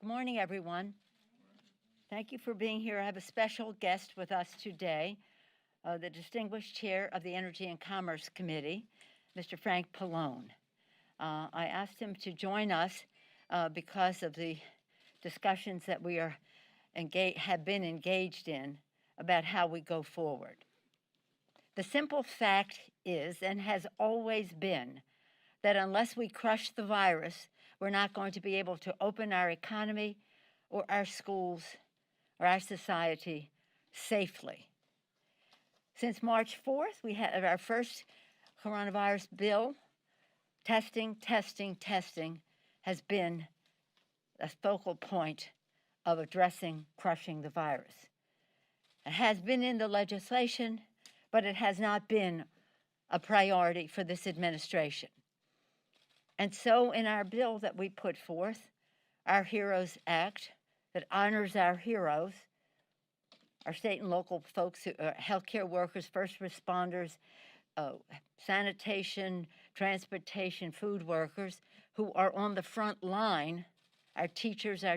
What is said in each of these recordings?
Good morning, everyone. Thank you for being here. I have a special guest with us today, the distinguished chair of the Energy and Commerce Committee, Mr. Frank Pallone. I asked him to join us because of the discussions that we have been engaged in about how we go forward. The simple fact is, and has always been, that unless we crush the virus, we're not going to be able to open our economy or our schools or our society safely. Since March 4th, we had our first coronavirus bill. Testing has been a focal point of addressing crushing the virus. It has been in the legislation, but it has not been a priority for this administration. And so in our bill that we put forth, our HEROES Act, that honors our heroes, our state and local folks, healthcare workers, first responders, sanitation, transportation, food workers, who are on the front line, our teachers, they're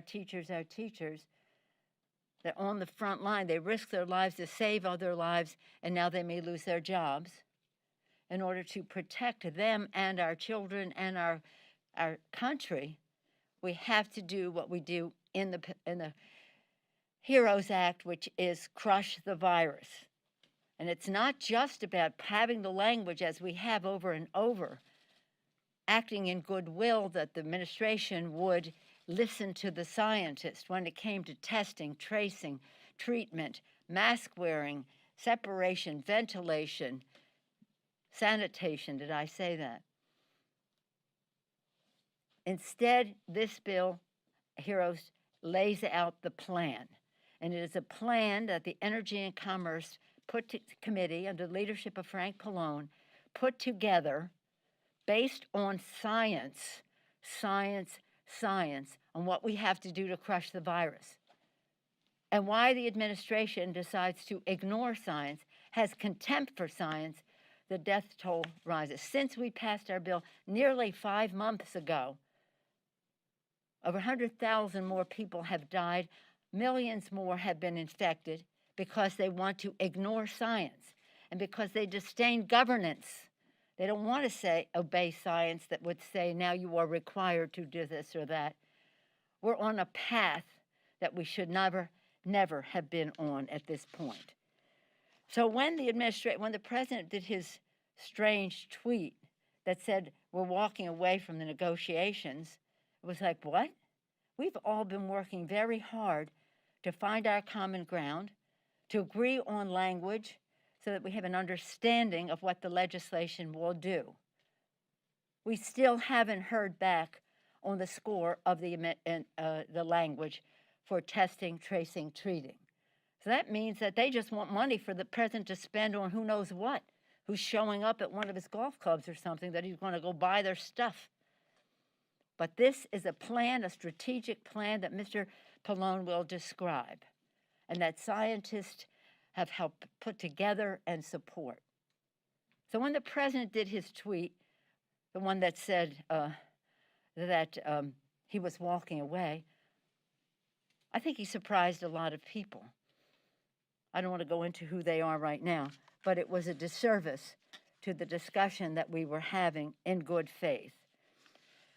on the front line. They risk their lives to save other lives, and now they may lose their jobs. In order to protect them and our children and our country, we have to do what we do in the HEROES Act, which is crush the virus. And it's not just about having the language as we have over and over, acting in goodwill that the administration would listen to the scientists when it came to testing, tracing, treatment, mask wearing, separation, ventilation, sanitation. Did I say that? Instead, this bill, HEROES, lays out the plan. And it is a plan that the Energy and Commerce Committee, under the leadership of Frank Pallone, put together based on science, on what we have to do to crush the virus. And why the administration decides to ignore science, has contempt for science, the death toll rises. Since we passed our bill nearly 5 months ago, over 100,000 more people have died. Millions more have been infected because they want to ignore science and because they disdain governance. They don't want to obey science that would say, now you are required to do this or that. We're on a path that we should never have been on at this point. So when the president did his strange tweet that said, we're walking away from the negotiations, it was like, what? We've all been working very hard to find our common ground, to agree on language so that we have an understanding of what the legislation will do. We still haven't heard back on the score of the language for testing, tracing, treating. So that means that they just want money for the president to spend on who knows what, who's showing up at one of his golf clubs or something, that he's going to go buy their stuff. But this is a plan, a strategic plan that Mr. Pallone will describe, and that scientists have helped put together and support. So when the president did his tweet, the one that said that he was walking away, I think he surprised a lot of people. I don't want to go into who they are right now, but it was a disservice to the discussion that we were having in good faith.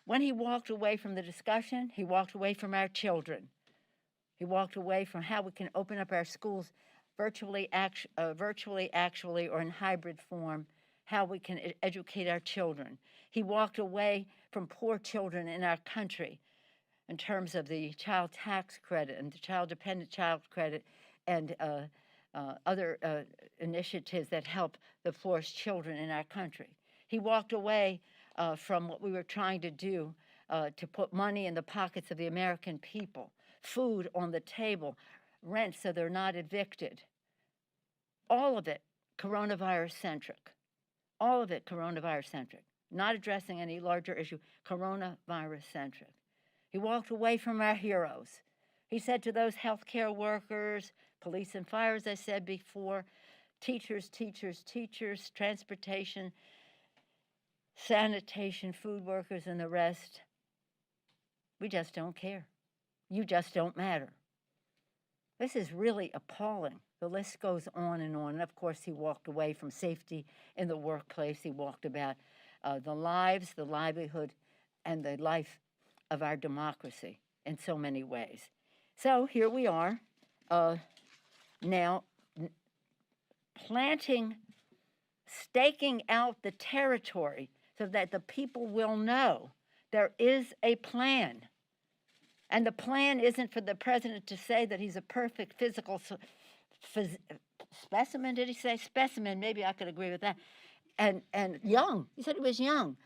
When he walked away from the discussion, he walked away from our children. He walked away from how we can open up our schools virtually, actually, or in hybrid form, how we can educate our children. He walked away from poor children in our country in terms of the child tax credit and the child-dependent child credit and other initiatives that help the poorest children in our country. He walked away from what we were trying to do to put money in the pockets of the American people, food on the table, rent so they're not evicted. All of it coronavirus-centric. All of it coronavirus-centric. Not addressing any larger issue, coronavirus-centric. He walked away from our heroes. He said to those healthcare workers, police and fire, as I said before, teachers, transportation, sanitation, food workers, and the rest, we just don't care. You just don't matter. This is really appalling. The list goes on. And of course, he walked away from safety in the workplace. He walked about the lives, the livelihood, and the life of our democracy in so many ways. So here we are now staking out the territory so that the people will know there is a plan. And the plan isn't for the president to say that he's a perfect physical specimen. Did he say specimen? Maybe I could agree with that. And young. He said he was young.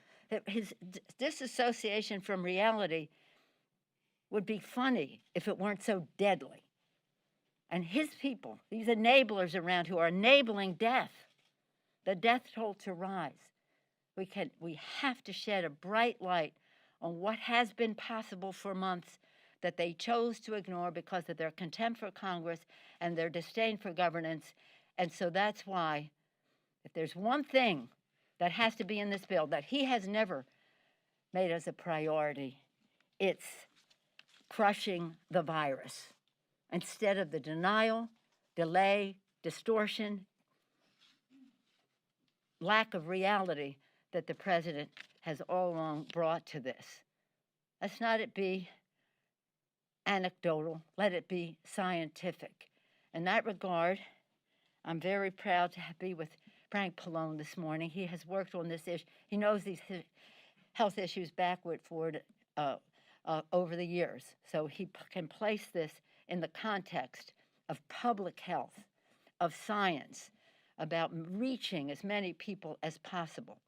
His disassociation from reality would be funny if it weren't so deadly. And his people, these enablers around who are enabling death, the death toll to rise. We have to shed a bright light on what has been possible for months that they chose to ignore because of their contempt for Congress and their disdain for governance. And so that's why, if there's one thing that has to be in this bill that he has never made as a priority, it's crushing the virus instead of the denial, delay, distortion, lack of reality that the president has all along brought to this. Let's not it be anecdotal, let it be scientific. In that regard, I'm very proud to be with Frank Pallone this morning. He has worked on this issue. He knows these health issues backward, forward, over the years. So he can place this in the context of public health, of science, about reaching as many people as possible.